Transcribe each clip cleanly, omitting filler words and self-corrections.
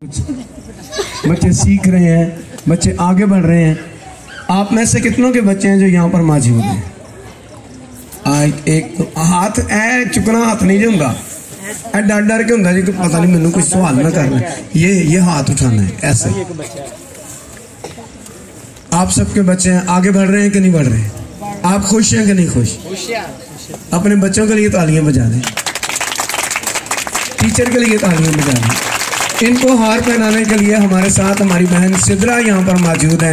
बच्चे सीख रहे हैं, बच्चे आगे बढ़ रहे हैं। आप में से कितनों के बच्चे हैं जो यहाँ पर मौजूद हैं? एक तो हाथ ऐ चुकना हाथ नहीं जूंगा, डर डर के होंगे जी कि पता नहीं मैंने कुछ सवाल ना करना, ये हाथ उठाना है ऐसे। आप सबके बच्चे हैं, आगे बढ़ रहे हैं कि नहीं बढ़ रहे हैं? आप खुश हैं कि नहीं खुश? अपने बच्चों के लिए तालियां बजा दें, टीचर के लिए तालियां बजा दें। इनको हार पहनाने के लिए हमारे साथ हमारी बहन सिद्रा यहाँ पर मौजूद है,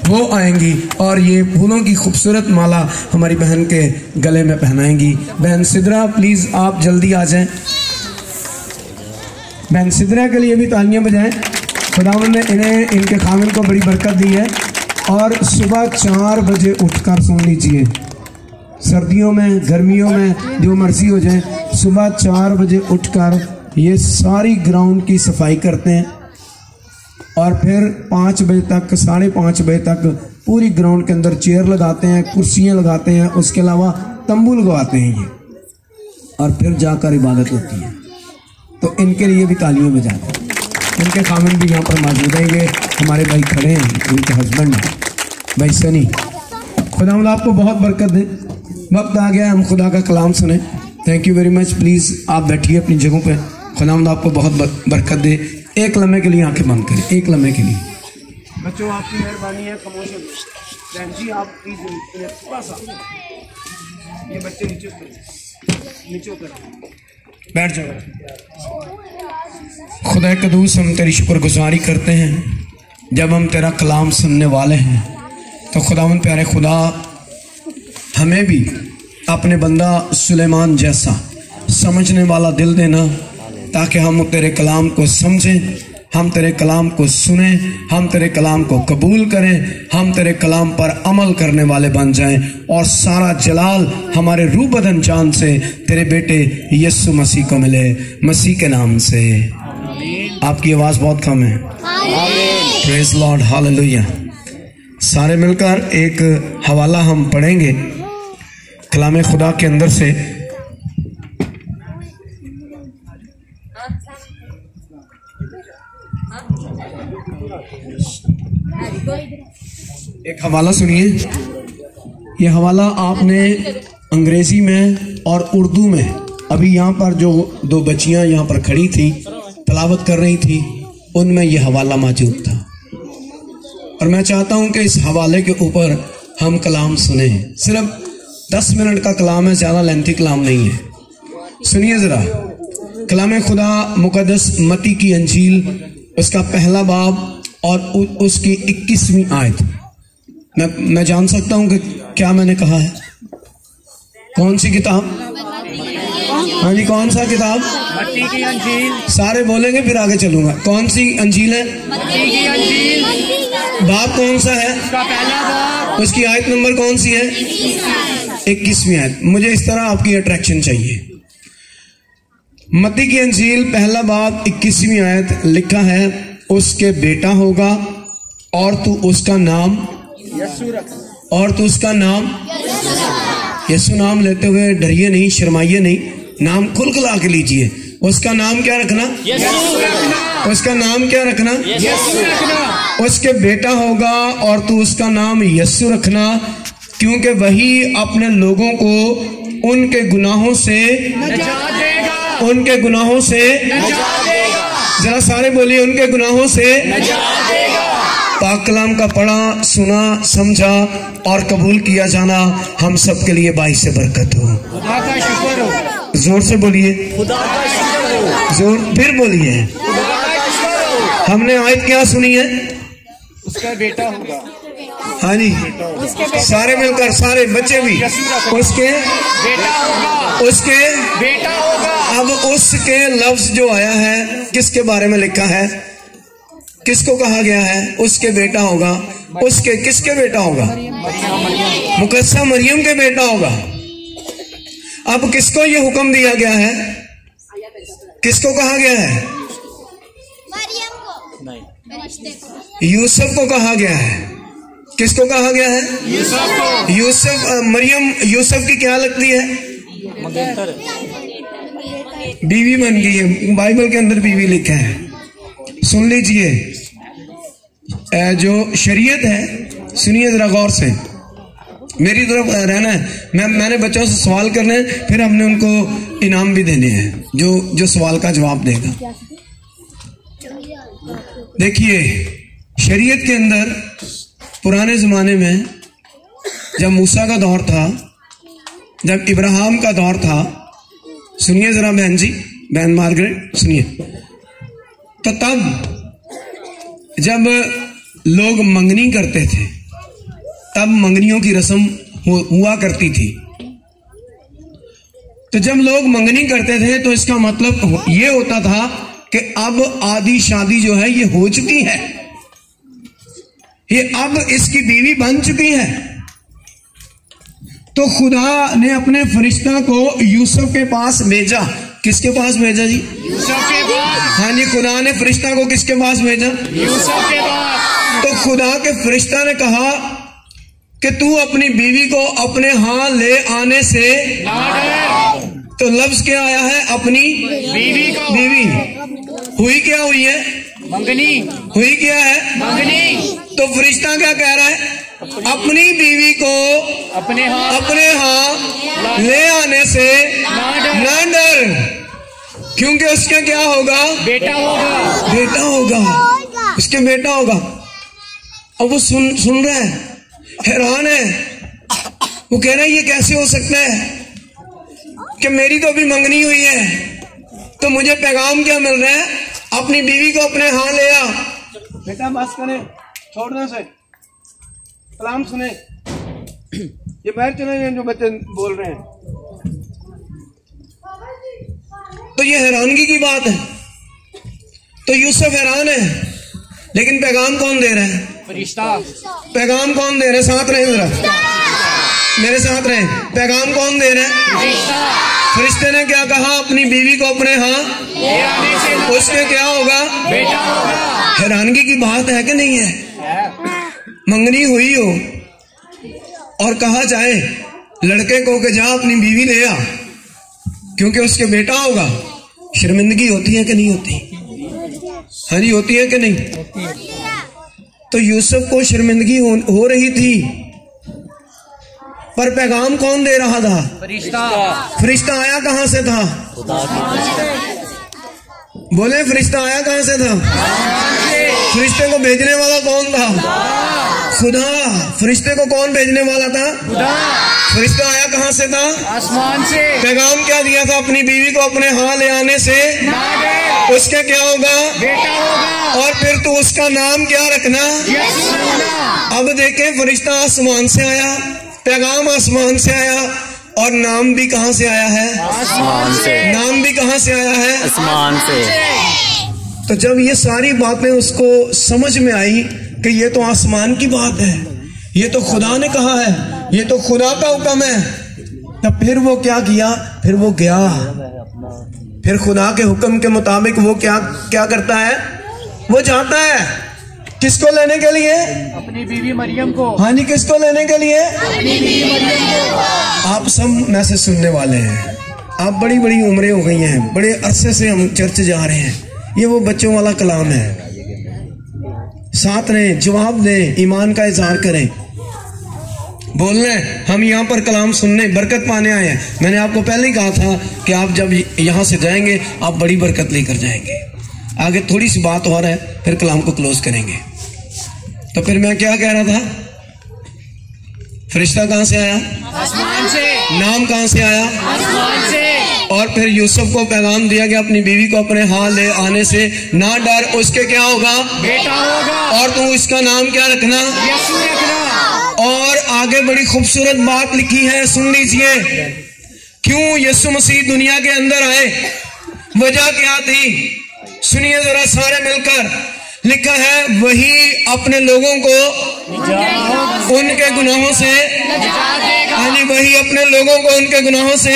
वो आएंगी और ये फूलों की खूबसूरत माला हमारी बहन के गले में पहनाएंगी। बहन सिद्रा प्लीज आप जल्दी आ जाएं। बहन सिद्रा के लिए भी तालियां बजाएं। खुदावंद ने इन्हें इनके खामिन को बड़ी बरकत दी है। और सुबह 4 बजे उठकर सुन लीजिए, सर्दियों में गर्मियों में जो मर्जी हो जाए, सुबह 4 बजे उठकर ये सारी ग्राउंड की सफाई करते हैं और फिर 5 बजे तक 5:30 बजे तक पूरी ग्राउंड के अंदर चेयर लगाते हैं, कुर्सियां लगाते हैं, उसके अलावा तंबू लगवाते हैं ये, और फिर जाकर इबादत होती है। तो इनके लिए भी तालियां बजाते हैं। इनके खामिन भी यहाँ पर मौजूद हैं, ये हमारे भाई खड़े हैं, इनके हस्बैंड हैं भाई सनी। खुदावंद आपको बहुत बरकत दे। वक्त आ गया हम खुदा का कलाम सुने। Thank you very much. Please आप बैठिए अपनी जगहों पे। खुदावंद आपको बहुत बरकत दे। एक लम्हे के लिए आंखें बंद करें, एक लम्हे के लिए। बच्चों आपकी मेहरबानी है, खामोश हो बहन जी, आप प्लीज थोड़ा सा ये बच्चे नीचे उतर बैठ जाओ। खुदा कदूस हम तेरी शुक्रगुजारी करते हैं जब हम तेरा कलाम सुनने वाले हैं। तो खुदावंद प्यारे खुदा, हमें भी अपने बंदा सुलेमान जैसा समझने वाला दिल देना, ताकि हम तेरे कलाम को समझें, हम तेरे कलाम को सुने, हम तेरे कलाम को कबूल करें, हम तेरे कलाम पर अमल करने वाले बन जाएं, और सारा जलाल हमारे रूह बदन जान से तेरे बेटे यीशु मसीह को मिले, मसीह के नाम से। आपकी आवाज़ बहुत कम है। Praise Lord, hallelujah. सारे मिलकर एक हवाला हम पढ़ेंगे कलाम खुदा के अंदर से। एक हवाला सुनिए। यह हवाला आपने अंग्रेजी में और उर्दू में, अभी यहाँ पर जो 2 बच्चियां यहाँ पर खड़ी थी तलावत कर रही थी, उनमें यह हवाला मौजूद था। और मैं चाहता हूं कि इस हवाले के ऊपर हम कलाम सुने। सिर्फ 10 मिनट का कलाम है, ज़्यादा लेंथी कलाम नहीं है। सुनिए ज़रा कलाम खुदा मुकद्दस मत्ती की अंजील, उसका पहला बाब और उसकी 21वीं आयत। मैं जान सकता हूं कि क्या मैंने कहा है? कौन सी किताब? हाँ जी, कौन सा किताब? मत्ती की अंजील। सारे बोलेंगे फिर आगे चलूंगा। कौन सी अंजील है? मत्ती की अंजील। बाब कौन सा है? उसका पहला बाब। उसकी आयत नंबर कौन सी है? 21वीं आयत। मुझे इस तरह आपकी अट्रैक्शन चाहिए। मत्ती की अंजील पहला बाब 21वीं आयत लिखा है, उसके बेटा होगा और तू उसका नाम यीशु नाम लेते हुए डरिए नहीं, शर्माइए नहीं, नाम खुल खुला के लीजिए। उसका नाम क्या रखना? उसका नाम क्या रखना? उसके बेटा होगा और तू उसका नाम यीशु रखना, क्योंकि वही अपने लोगों को उनके गुनाहों से जरा सारे बोलिए, उनके गुनाहों से पाक कलाम का पढ़ा, सुना, समझा और कबूल किया जाना हम सब के लिए बाइस से बरकत हो। खुदा का शुक्र हो। जोर से बोलिए, खुदा का शुक्र हो। जोर फिर बोलिए, खुदा का शुक्र हो। हमने आयत क्या सुनी है? उसका बेटा होगा। हाँ जी, सारे मिलकर, सारे बच्चे भी, उसके बेटा होगा, उसके बेटा होगा। अब उसके लफ्ज जो आया है, किसके बारे में लिखा है? किसको कहा गया है? उसके बेटा होगा। उसके किसके बेटा होगा? मुकद्दसा मरियम के बेटा होगा। अब किसको ये हुक्म दिया गया है? किसको कहा गया है? यूसुफ को कहा गया है। किसको कहा गया है? यूसुफ। मरियम यूसुफ की क्या लगती है? बीवी बन गई है। बाइबल के अंदर बीवी लिखा है। सुन लीजिए, जो शरीयत है, सुनिए जरा गौर से, मेरी तरफ रहना है। मैंने बच्चों से सवाल करने हैं, फिर हमने उनको इनाम भी देने हैं, जो सवाल का जवाब देगा। देखिए, शरीयत के अंदर पुराने जमाने में जब मूसा का दौर था, जब इब्राहिम का दौर था, सुनिए जरा बहन जी, बहन मार्गरेट सुनिए, तो तब जब लोग मंगनी करते थे, तब मंगनियों की रस्म हुआ करती थी। तो जब लोग मंगनी करते थे तो इसका मतलब ये होता था कि अब आधी शादी जो है ये हो चुकी है, ये अब इसकी बीवी बन चुकी है। तो खुदा ने अपने फरिश्ता को यूसुफ के पास भेजा। किसके पास भेजा जी? यूसुफ के पास। हाँ जी, खुदा ने फरिश्ता को किसके पास भेजा? यूसुफ के पास। तो खुदा के फरिश्ता ने कहा कि तू अपनी बीवी को अपने हाथ ले आने से तो लफ्ज क्या आया है? अपनी बीवी को। बीवी हुई क्या हुई है? मंगनी हुई क्या है? मंगनी। तो फरिश्ता क्या कह रहा है? अपनी बीवी को अपने हाथ ले आने से ना डर, क्योंकि उसका क्या होगा? बेटा होगा। बेटा होगा, उसके बेटा होगा। अब वो सुन रहा है, हैरान है, वो कह रहा है ये कैसे हो सकता है कि मेरी तो अभी मंगनी हुई है, तो मुझे पैगाम क्या मिल रहा है? अपनी बीवी को अपने हाथ ले आ। बेटा बस करें, छोड़ने से कलाम सुने, ये बाहर चले जाए जो बच्चे बोल रहे हैं। तो ये हैरानगी की बात है। तो यूसुफ हैरान है, लेकिन पैगाम कौन दे रहा है? फरिश्ता। पैगाम कौन दे रहा है? साथ रहे जरा, मेरे साथ रहे। पैगाम कौन दे रहा है? फरिश्ता। फरिश्ते ने क्या कहा? अपनी बीवी को अपने हाथ ले आने से उसके क्या होगा? बेटा होगा। हैरानगी की बात है कि नहीं है? मंगनी हुई हो और कहा जाए लड़के को कि जा अपनी बीवी ले आ, क्योंकि उसके बेटा होगा, शर्मिंदगी होती है कि नहीं होती? हाँ जी, होती है कि नहीं? तो यूसुफ को शर्मिंदगी हो रही थी, पर पैगाम कौन दे रहा था? फरिश्ता। फरिश्ता आया कहां से था? बोले, फरिश्ता आया कहां से था? फरिश्ते को भेजने वाला कौन था? खुदा। फरिश्ते को कौन भेजने वाला था? खुदा। फरिश्ता आया कहां से था? आसमान से। पैगाम क्या दिया था? अपनी बीवी को अपने हाथ ले आने से उसके क्या होगा? बेटा होगा। और फिर तू उसका नाम क्या रखना? अब देखें, फरिश्ता आसमान से आया, पैगाम आसमान से आया, और नाम भी कहां से आया है? आसमान से। नाम भी कहां से आया है? आसमान से। तो जब ये सारी बातें उसको समझ में आई कि ये तो आसमान की बात है, ये तो खुदा ने कहा है, ये तो खुदा का हुक्म है, तब फिर वो क्या किया? फिर वो गया, फिर खुदा के हुक्म के मुताबिक वो क्या करता है? वो जाता है। किसको लेने के लिए? अपनी बीवी मरियम को। हाँ जी, किसको लेने के लिए? अपनी बीवी मरियम को। आप सब मैसेज सुनने वाले हैं, आप बड़ी बड़ी उम्रें हो गई हैं, बड़े अरसे से हम चर्च जा रहे हैं, ये वो बच्चों वाला कलाम है। साथ रहें, जवाब दें, ईमान का इजहार करें, बोलना है। हम यहाँ पर कलाम सुनने, बरकत पाने आए हैं। मैंने आपको पहले ही कहा था कि आप जब यहाँ से जाएंगे आप बड़ी बरकत लेकर जाएंगे। आगे थोड़ी सी बात और है, फिर कलाम को क्लोज करेंगे। तो फिर मैं क्या कह रहा था? फरिश्ता कहां से आया? आसमान से। नाम कहां से आया? आसमान से। और फिर यूसुफ को पैगाम दिया कि अपनी बीवी को अपने हाथ ले आने से ना डर, उसके क्या होगा? बेटा होगा। और तू इसका नाम क्या रखना? यीशु रखना। और आगे बड़ी खूबसूरत बात लिखी है, सुन लीजिए। क्यों यीशु मसीह दुनिया के अंदर आए, वजह क्या थी? सुनिए जरा सारे मिलकर। लिखा है, वही अपने लोगों को उनके गुनाहों से, यानी वही अपने लोगों को उनके गुनाहों से,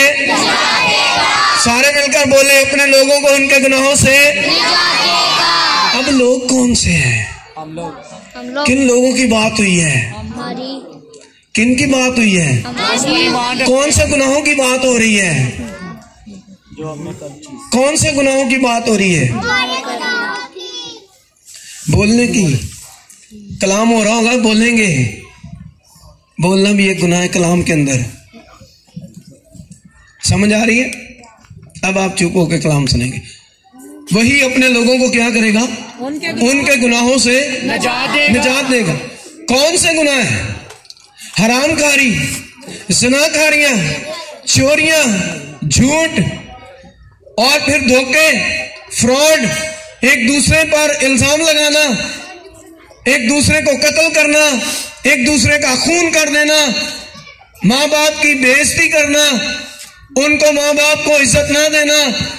सारे मिलकर बोले, अपने लोगों को उनके गुनाहों से। अब लोग कौन से हैं? हम लोग। किन लोगों की बात हुई है? किन की बात हुई है? कौन से गुनाहों की बात हो रही है? कौन से गुनाहों की बात हो रही है? बोलने की, कलाम हो रहा होगा, बोलेंगे। बोलना भी एक गुनाह है कलाम के अंदर। समझ आ रही है? अब आप चुप होकर कलाम सुनेंगे। वही अपने लोगों को क्या करेगा? उनके गुनाहों से निजात देगा। कौन से गुनाह है? हरामकारी, ज़िनाकारियां, चोरियां, झूठ और फिर धोखे, फ्रॉड, एक दूसरे पर इल्जाम लगाना, एक दूसरे को कत्ल करना, एक दूसरे का खून कर देना, माँ बाप की बेइज्जती करना, उनको माँ बाप को इज्जत ना देना,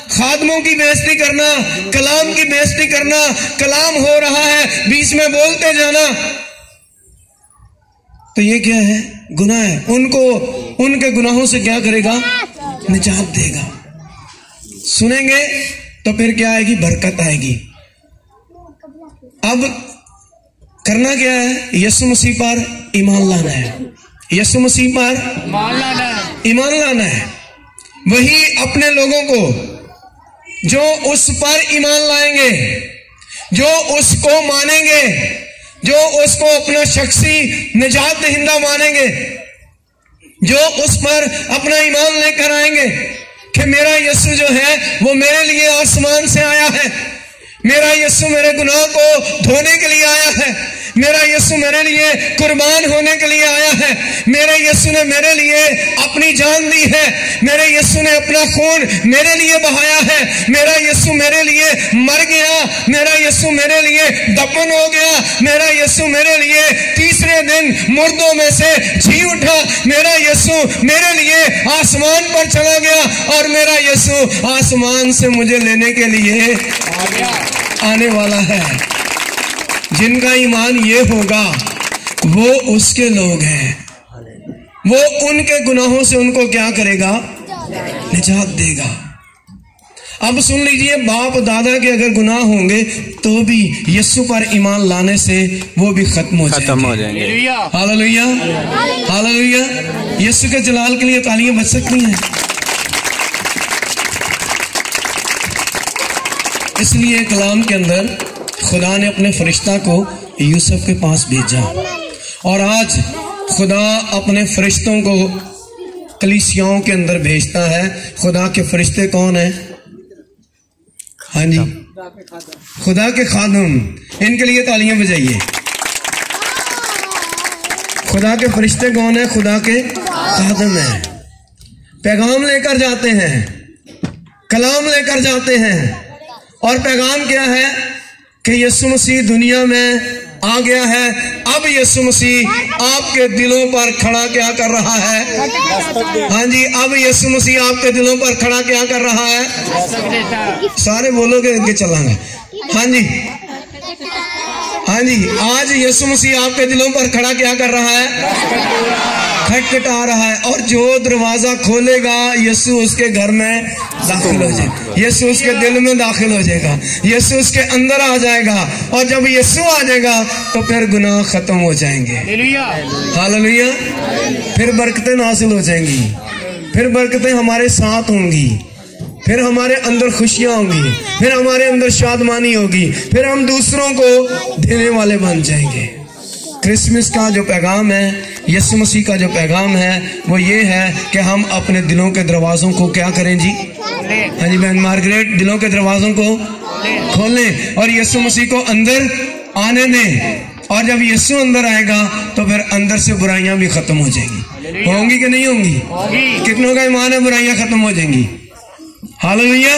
खादमों की बेइज्जती करना, कलाम की बेइज्जती करना। कलाम हो रहा है, बीच में बोलते जाना, तो ये क्या है? गुनाह है। उनको उनके गुनाहों से क्या करेगा? निजात देगा। सुनेंगे तो फिर क्या आएगी? बरकत आएगी। अब करना क्या है? यीशु मसीह पर ईमान लाना है। यीशु मसीह पर ईमान लाना है। वही अपने लोगों को जो उस पर ईमान लाएंगे, जो उसको मानेंगे, जो उसको अपना शख्सी निजात दहिंदा मानेंगे, जो उस पर अपना ईमान लेकर आएंगे कि मेरा यीशु जो है वो मेरे लिए आसमान से आया है, मेरा यीशु मेरे गुनाह को धोने के लिए आया है, मेरा यीशु मेरे लिए कुर्बान होने के लिए आया है, मेरे यीशु ने मेरे लिए अपनी जान दी है, मेरे यीशु ने अपना खून मेरे लिए बहाया है, मेरा यीशु मेरे लिए मर गया, मेरा यीशु मेरे लिए दफन हो गया, मेरा यीशु मेरे लिए तीसरे दिन मुर्दों में से जी उठा, मेरा यीशु मेरे लिए आसमान पर चला गया और मेरा यीशु आसमान से मुझे लेने के लिए आने वाला है। जिनका ईमान ये होगा वो उसके लोग हैं। वो उनके गुनाहों से उनको क्या करेगा? निजात देगा। अब सुन लीजिए, बाप दादा के अगर गुनाह होंगे तो भी यीशु पर ईमान लाने से वो भी खत्म हो जाएंगे। Hallelujah, hallelujah. यीशु के जलाल के लिए तालियां बज सकती हैं। इसलिए कलाम के अंदर खुदा ने अपने फरिश्ता को यूसुफ के पास भेजा और आज खुदा अपने फरिश्तों को कलीसियाओं के अंदर भेजता है। खुदा के फरिश्ते कौन है? हाँ जी, खुदा के खादम। इनके लिए तालियां बजाइए। खुदा के फरिश्ते कौन है? खुदा के खादम है। पैगाम लेकर जाते हैं, कलाम लेकर जाते हैं। और पैगाम क्या है? कि यीशु मसीह दुनिया में आ गया है। अब यीशु मसीह आपके दिलों पर खड़ा क्या कर रहा है? हाँ जी, अब यीशु मसीह आपके दिलों पर खड़ा क्या कर रहा है? सारे बोलोगे इनके चलांगे। हाँ जी, हाँ जी। आज यीशु मसीह आपके दिलों पर खड़ा क्या कर रहा है? खटखटा रहा है। और जो दरवाजा खोलेगा यीशु उसके घर में दाखिल हो जाएगा, यीशु उसके दिल में दाखिल हो जाएगा, यीशु उसके अंदर आ जाएगा। और जब यीशु आ जाएगा तो फिर गुनाह खत्म हो जाएंगे। हालेलुया। फिर बरकतें हासिल हो जाएंगी, फिर बरकतें हमारे साथ होंगी, फिर हमारे अंदर खुशियां होंगी, फिर हमारे अंदर शादमानी होगी, फिर हम दूसरों को देने वाले बन जाएंगे। क्रिसमस का जो पैगाम है, यीशु मसीह का जो पैगाम है वो ये है कि हम अपने दिलों के दरवाजों को क्या करें जी? हाँ जी बहन मार्गरेट, दिलों के दरवाजों को खोलें और यीशु मसीह को अंदर आने दें। और जब यीशु अंदर आएगा तो फिर अंदर से बुराइयां भी खत्म हो जाएंगी। होंगी कि नहीं होंगी? कितनों का ईमान है बुराइयां खत्म हो जाएंगी? हालेलुया।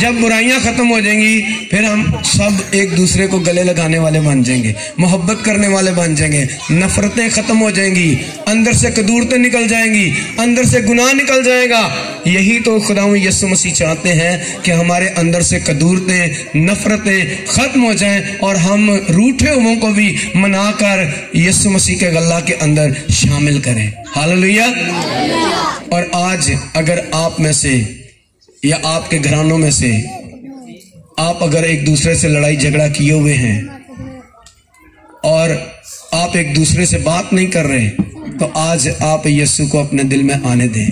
जब बुराइयां खत्म हो जाएंगी फिर हम सब एक दूसरे को गले लगाने वाले बन जाएंगे, मोहब्बत करने वाले बन जाएंगे, नफरतें खत्म हो जाएंगी, अंदर से कदूरतें निकल जाएंगी, अंदर से गुनाह निकल जाएगा। यही तो खुदावंद यीशु मसीह चाहते हैं कि हमारे अंदर से कदूरतें, नफरतें खत्म हो जाएं और हम रूठे हुओं को भी मनाकर यीशु मसीह के गल्ला के अंदर शामिल करें। हालेलुया। और आज अगर आप में से या आपके घरानों में से आप अगर एक दूसरे से लड़ाई झगड़ा किए हुए हैं और आप एक दूसरे से बात नहीं कर रहे, तो आज आप यीशु को अपने दिल में आने दें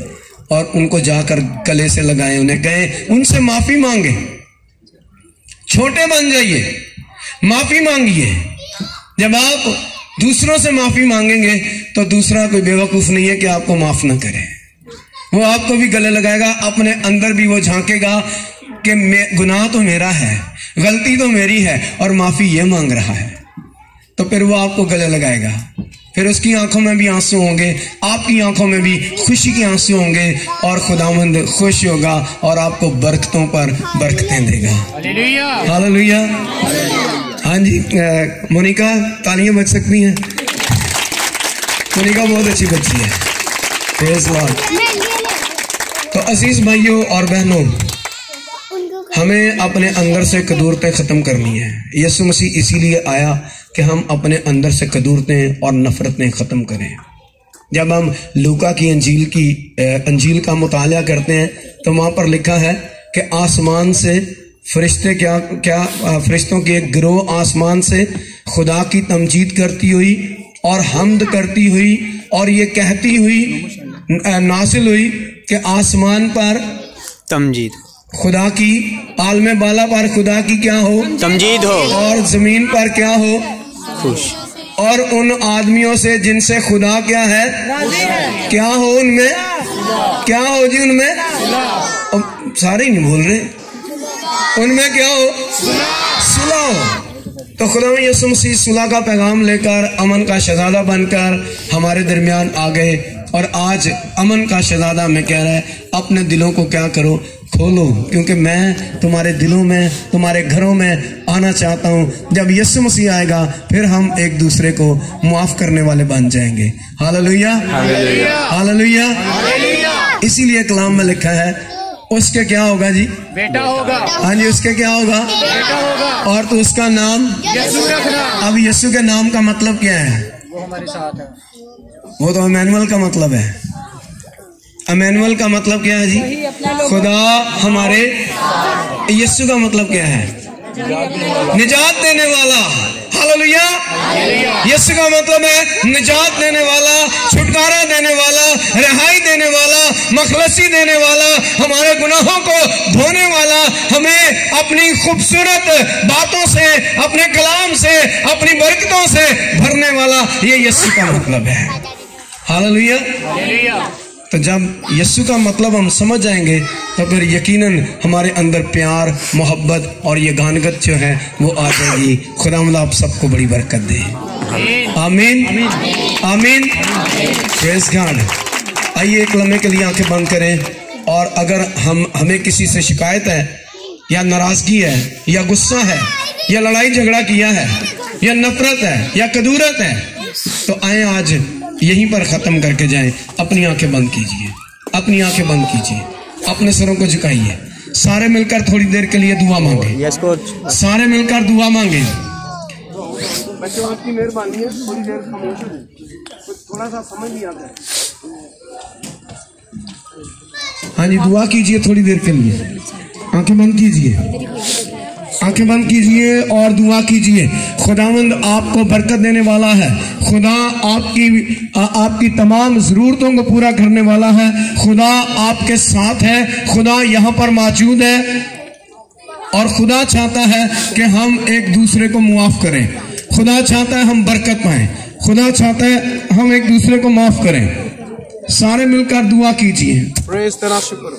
और उनको जाकर गले से लगाएं, उन्हें कहें, उनसे माफी मांगे। छोटे बन जाइए, माफी मांगिए। जब आप दूसरों से माफी मांगेंगे तो दूसरा कोई बेवकूफ नहीं है कि आपको माफ ना करे। वो आपको भी गले लगाएगा, अपने अंदर भी वो झांकेगा कि गुनाह तो मेरा है, गलती तो मेरी है और माफी ये मांग रहा है, तो फिर वो आपको गले लगाएगा। फिर उसकी आंखों में भी आंसू होंगे, आपकी आंखों में भी खुशी के आंसू होंगे और खुदावंद खुश होगा और आपको बरकतों पर बरकतें देगा। हालेलुया। हाँ जी, मोनिका तालियां बज सकती हैं। मोनिका बहुत अच्छी बच्ची है। Praise Lord. तो अजीज भाइयों और बहनों, हमें अपने अंदर से कदूरतें खत्म करनी है। यीशु मसीह इसीलिए आया कि हम अपने अंदर से कदूरतें और नफरतें खत्म करें। जब हम लूका की अंजील का मुताला करते हैं तो वहां पर लिखा है कि आसमान से फरिश्ते फरिश्तों की एक गिरोह आसमान से खुदा की तमजीद करती हुई और हम्द करती हुई और ये कहती हुई नासिल हुई कि आसमान पर तमजीद खुदा की, आलमे बाला पर खुदा की क्या हो, तमजीद हो, और जमीन पर क्या हो, खुश। और उन आदमियों से जिनसे खुदा क्या है, क्या हो उनमें, क्या हो जी उनमें, सारे ही नहीं बोल रहे, उनमें क्या हो, सुलह हो। तो खुदा में यीशु मसीह सुलह का पैगाम लेकर अमन का शहजादा बनकर हमारे दरमियान आ गए और आज अमन का शहजादा में कह रहा है अपने दिलों को क्या करो, खोलो, क्योंकि मैं तुम्हारे दिलों में, तुम्हारे घरों में आना चाहता हूं। जब यीशु मसीह आएगा फिर हम एक दूसरे को माफ करने वाले बन जाएंगे। Hallelujah, hallelujah. इसीलिए कलाम में लिखा है उसके क्या होगा जी, बेटा होगा। हाँ जी, उसके क्या होगा, बेटा होगा, और तो उसका नाम यीशु रखना। अब यीशु के नाम का मतलब क्या है, वो हमारे साथ है। वो तो इमैनुअल का मतलब है। इमैनुअल का मतलब क्या है जी, खुदा हमारे। यीशु का मतलब क्या है, निजात देने वाला। हालेलुया। यीशु का मतलब है निजात देने वाला, छुटकारा देने वाला, रिहाई देने वाला, मखलसी देने वाला, हमारे गुनाहों को धोने वाला, हमें अपनी खूबसूरत बातों से, अपने कलाम से, अपनी बरकतों से भरने वाला, ये यीशु का मतलब है। हालेलुया। तो जब यीशु का मतलब हम समझ जाएंगे तो फिर यकीनन हमारे अंदर प्यार, मोहब्बत और ये गानगत जो है वो आ जाएगी। खुदावंद आप सबको बड़ी बरकत दे। आमीन, आमीन, प्रेज़ गॉड। आइए एक लम्हे के लिए आंखें बंद करें और अगर हमें किसी से शिकायत है या नाराजगी है या गुस्सा है या लड़ाई झगड़ा किया है या नफरत है या कदूरत है तो आए आज यहीं पर खत्म करके जाएं। अपनी आंखें बंद कीजिए, अपनी आंखें बंद कीजिए, अपने सरों को झुकाइए, सारे मिलकर थोड़ी देर के लिए दुआ मांगे। सारे मिलकर दुआ मांगे। बच्चों आपकी मेहरबानी है, थोड़ी देर खामोश हो जाए, थोड़ा सा समझ नहीं आता है। हाँ जी, दुआ कीजिए थोड़ी देर के लिए। आंखें बंद कीजिए, आंखें बंद कीजिए और दुआ कीजिए। खुदावंद आपको बरकत देने वाला है। खुदा आपकी तमाम ज़रूरतों को पूरा करने वाला है। खुदा आपके साथ है। खुदा यहाँ पर मौजूद है और खुदा चाहता है कि हम एक दूसरे को मुआफ करें। खुदा चाहता है हम बरकत पाएं। खुदा चाहता है हम एक दूसरे को माफ करें। सारे मिलकर दुआ कीजिए। प्रेज़ तेरा शुक्र,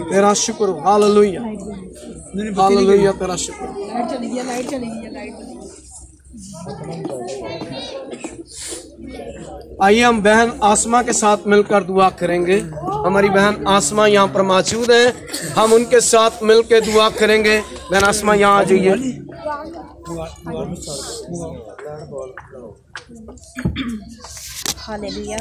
तेरा शुक्र। हालेलुया, हालेलुया, तेरा शुक्र। लाइट चलेगी, आइए हम बहन आसमा के साथ मिलकर दुआ करेंगे। हमारी बहन आसमा यहाँ पर मौजूद है, हम उनके साथ मिलकर दुआ करेंगे। बहन आसमा यहाँ आ जाइए। हालेलुया।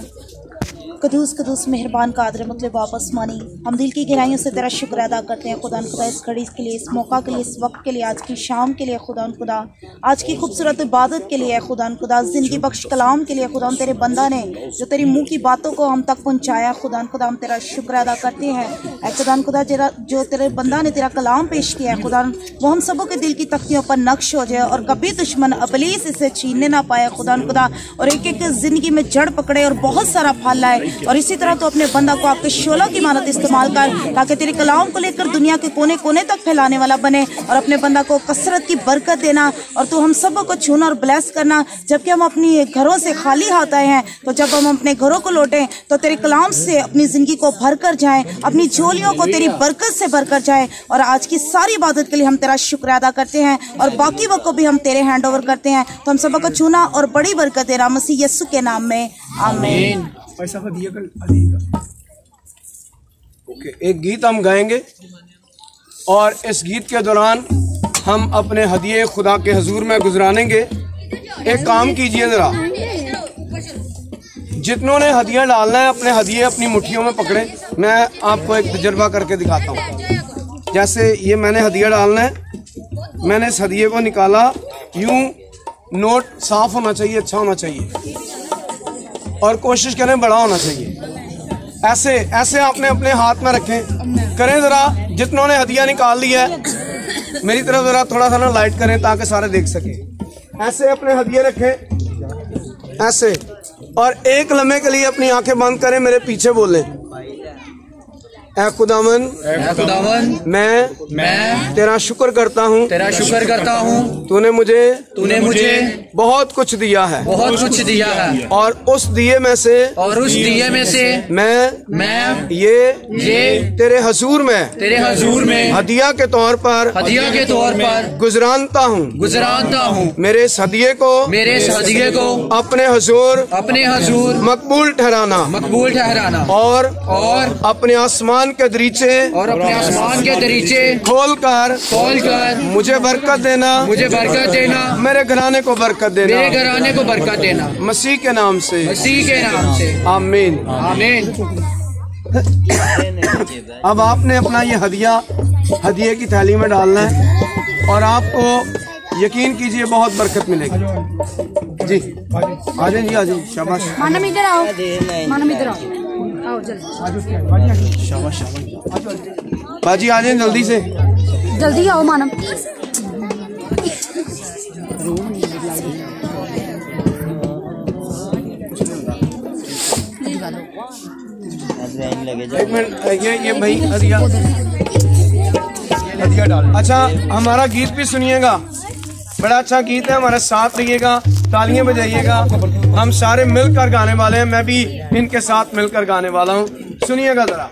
कदूस कदूस मेहरबान कादर मतलब वापस मानी, हम दिल की गहराइयों से तेरा शुक्र अदा करते हैं खुदा खुदा, इस घड़ी के लिए, इस मौका के लिए, इस वक्त के लिए, आज की शाम के लिए खुदा खुदा, आज की खूबसूरत इबादत के लिए खुदा खुदा, ज़िंदगी बख्श कलाम के लिए खुदा, तेरे बंदा ने जो तेरी मुँह की बातों को हम तक पहुँचाया खुदा खुदा, हम तेरा शुक्र अदा करते हैं। खुदा खुदा जो तेरे बंदा ने तेरा कलाम पेश किया है खुदा, वो हम सबों के दिल की तख्तियों पर नक्श हो जाए और कभी दुश्मन अबलीस इसे छीनने ना पाए खुदा खुदा, और एक एक ज़िंदगी में जड़ पकड़े और बहुत सारा फल लाए। और इसी तरह तो अपने बंदा को आपके शोला की मानत इस्तेमाल कर, ताकि तेरे कलाम को लेकर दुनिया के कोने कोने तक फैलाने वाला बने। और अपने बंदा को कसरत की बरकत देना, और तू हम सब को छूना और ब्लेस करना। जबकि हम अपनी घरों से खाली हाथ आए हैं, तो जब हम अपने घरों को लौटें तो तेरे कलाम से अपनी जिंदगी को भर कर जाएं, अपनी झोलियों को तेरी बरकत से भर कर जाएं। और आज की सारी इबादत के लिए हम तेरा शुक्र अदा करते हैं, और बाकी वक्त को भी हम तेरे हैंड ओवर करते हैं। तो हम सब को छूना और बड़ी बरकत देना मसीह यीशु के नाम में, आमीन। ओके, एक गीत हम गाएंगे और इस गीत के दौरान हम अपने हदिये खुदा के हजूर में गुजरानेंगे। एक काम कीजिए जरा, जितनों ने हदिया डालना है अपने हदिये अपनी मुट्ठियों में पकड़े। मैं आपको एक तजर्बा करके दिखाता हूँ। जैसे ये मैंने हदिया डालना है, मैंने इस हदिये को निकाला, यूं नोट साफ होना चाहिए, अच्छा होना चाहिए, और कोशिश करें बड़ा होना चाहिए। ऐसे ऐसे आपने अपने हाथ में रखें, करें जरा। जितनों ने हदिया निकाल लिया है मेरी तरफ जरा थोड़ा सा ना लाइट करें ताकि सारे देख सके। ऐसे अपने हदिये रखें ऐसे, और एक लम्हे के लिए अपनी आंखें बंद करें, मेरे पीछे बोलें, ऐ खुदावन मैं तेरा शुक्र करता हूँ, तूने मुझे बहुत कुछ दिया है, और उस दिए में से मैं ये तेरे हजूर में हदिया के तौर पर गुजरानता हूँ। मेरे इस हदिये को अपने हजूर मकबूल ठहराना, और अपने आसमान के दरीचे खोल कर मुझे बरकत देना, मेरे घराने को बरकत देना, मसीह के नाम से आमीन। अब आपने अपना ये हदिये की थैली में डालना है, और आपको यकीन कीजिए बहुत बरकत मिलेगी। जी आ जाइए, शाबाश। मानम इधर आओ, आओ जल्दी। शाबाश बाजी, आ जाए जल्दी आओ मानम। एक मिनट, ये भाई हदिया डाल। अच्छा, हमारा गीत भी सुनिएगा, बड़ा अच्छा गीत है, हमारे साथ रहिएगा, तालियां बजाइएगा। हम सारे मिलकर गाने वाले हैं, मैं भी इनके साथ मिलकर गाने वाला हूँ, सुनिएगा जरा।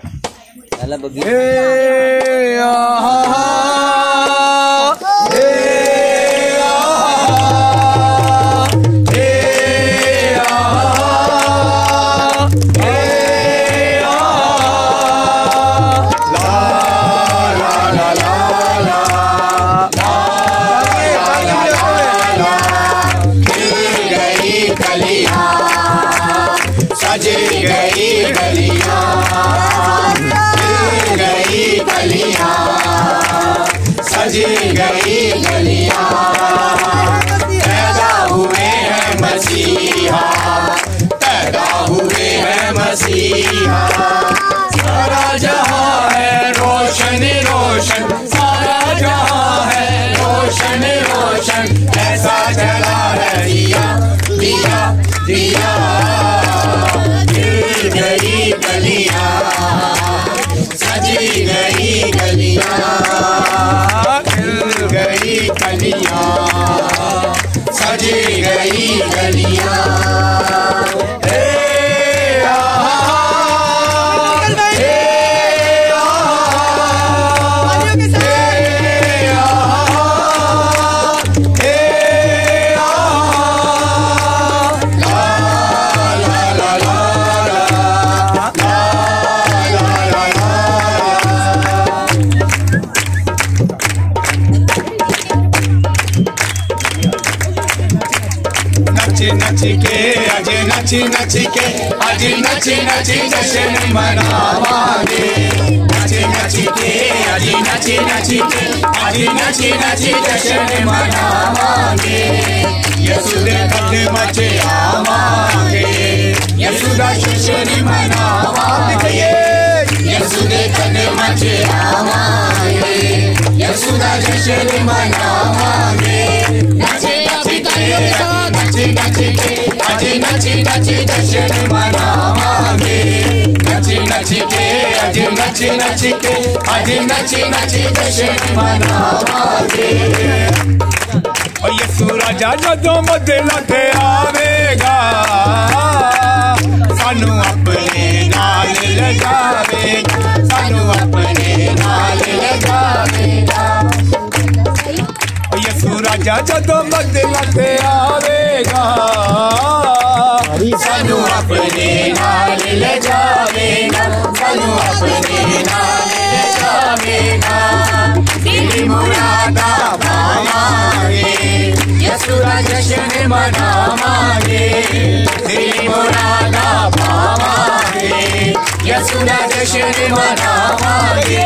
सजी गई गलियां, पैदा हुए हैं मसीहा, सारा जहां है रोशन रोशन, सारा जहां है रोशन रोशन, ऐसा जला है दिया दिया दिया। खिल गई गलियां, सजी गई गलियां, खिल गई गलियां, सजी गई गलियां। नच के आज नच नच जश्न मनावांगे, नच नच के आज नच नच के आज नच नच जश्न मनावांगे। यसु दे कदम च आवांगे, यसु दा जश्न मनावांगे, यसु दे कदम च आवांगे, यसु दा जश्न मनावांगे। नच नच के आज आज नची नची जश्न मनावांगे नची नची के आज नची नची के आज नची नची जश्न मनावांगे यसु राजा जदों बदला के आवेगा सानू अपने नाल लगावेगा सानू अपने नाल लगावेगा यसु राजा जदों बदला के आवेगा सानू अपने नाल लगावेगा सानू अपने नाल लगावेगा दिल मुरादा पावांगे यसु राजा जश्न मनावांगे दिल मुरादा पावांगे यसु राजा जश्न मनावांगे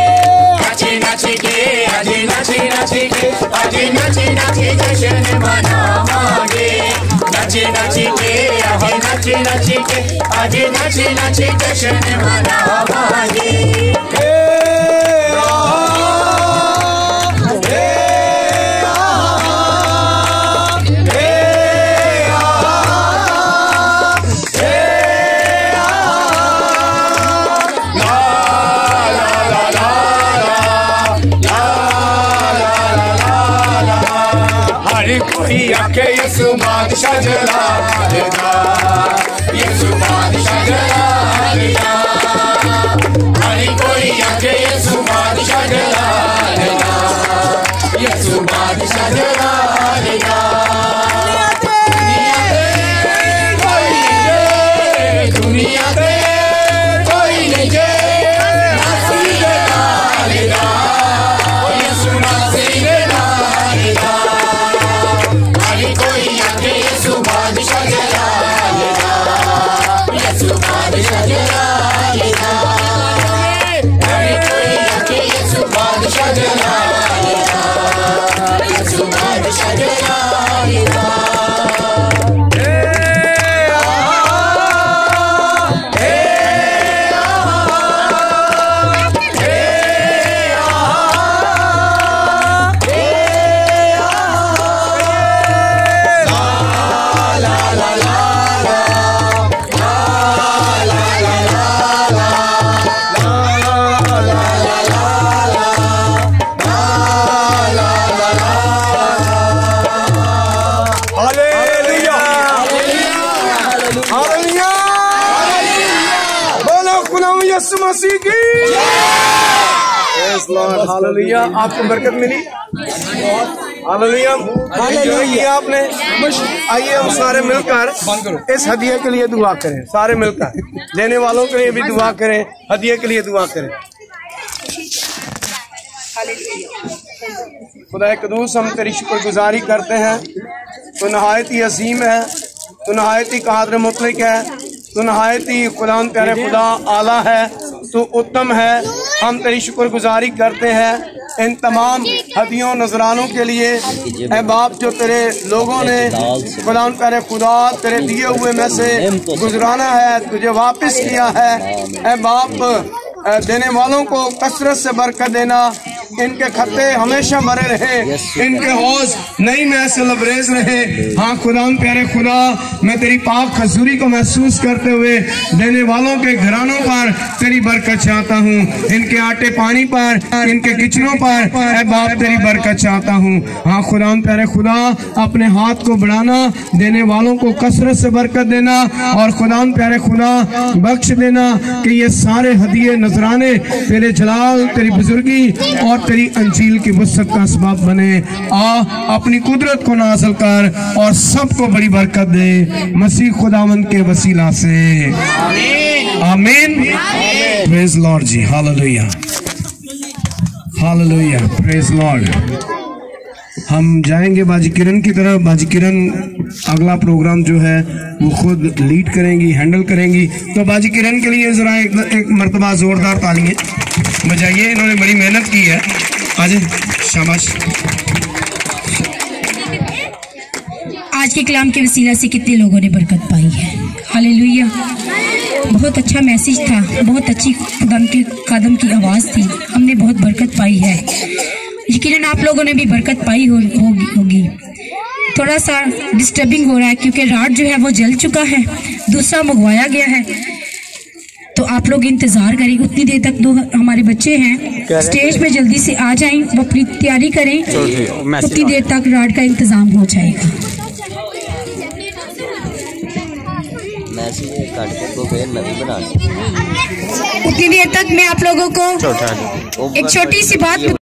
नची नची के आज नची नची के आज नची नची जश्न मनावांगे नची नची के आज नची नची के आज नची नची जश्न मनावांगे कोई आके यसु बादशाह जलालेगा यसु बादशाह जलालेगा हर कोई आके यसु बादशाह जलालेगा यसु बादशाह जलालेगा दुनिया पे कोई नहीं जे नासिर डालेगा यसु नासिर डालेगा कोई आके यसु बादशाह जलालेगा यसु बादशाह जलालेगा कोई आके यसु बादशाह जलालेगा यसु बादशाह जलालेगा हालेलुया आपको बरकत मिली हालेलुया किया आपने आइए हम सारे मिलकर इस हदिये के लिए दुआ करें सारे मिलकर लेने वालों के लिए भी दुआ करें हदिये के लिए दुआ करें खुदा कदूस हम तेरी शुक्रगुजारी करते हैं तो नहायत ही अजीम है तो नहायत ही कादिर मुतलक है तो नहायत ही खुदा प्यारे खुदा आला है तो उत्तम है हम तेरी शुक्रगुजारी करते हैं इन तमाम हदियों नजरानों के लिए ऐ बाप जो तेरे लोगों ने खुदा प्यारे खुदा तेरे दिए हुए में से गुजराना है तुझे वापस किया है ऐ बाप देने वालों को कसरत से बरकत देना इनके खत्ते हमेशा भरे रहे इनके हौज नई में से लबरेज रहे हाँ खुदा प्यारे खुदा मैं तेरी पाक खजूरी को महसूस करते हुए देने वालों के घरानों पर तेरी बरकत चाहता हूँ इनके आटे पानी पर इनके किचनों पर ऐ बाप तेरी बरकत चाहता हूँ हाँ खुदा प्यारे खुदा अपने हाथ को बढ़ाना देने वालों को कसरत से बरकत देना और खुदा प्यारे खुदा बख्श देना कि ये सारे हदिये नजराने तेरे जलाल तेरी बुजुर्गी और तेरी अंजील की वसत का असबाब बने अपनी कुदरत को नाज़िल कर और सबको बड़ी बरकत दे मसीह खुदावंद के वसीला से आमीन प्रेज लॉर्ड जी हालेलुया हालेलुया प्रेज लॉर्ड हम जाएंगे बाजी किरण की तरफ बाजी किरण अगला प्रोग्राम जो है वो खुद लीड करेंगी हैंडल करेंगी तो बाजी किरण के लिए जरा एक मर्तबा जोरदार तालियां बजाइए इन्होंने बड़ी मेहनत की है आज शाबाश आज के कलाम के वसीला से कितने लोगों ने बरकत पाई है हालेलुया बहुत अच्छा मैसेज था बहुत अच्छी कदम की आवाज़ थी हमने बहुत बरकत पाई है यकीनन आप लोगों ने भी बरकत पाई होगी थोड़ा सा डिस्टर्बिंग हो रहा है क्योंकि राड जो है वो जल चुका है, दूसरा मंगवाया गया है। तो आप लोग इंतजार करें, उतनी देर तक दो हमारे बच्चे हैं स्टेज पे जल्दी से आ जाएं, वो अपनी तैयारी करें, उतनी देर तक राड का इंतजाम हो जाएगा। उतनी देर तक मैं आप लोगों को एक छोटी सी बात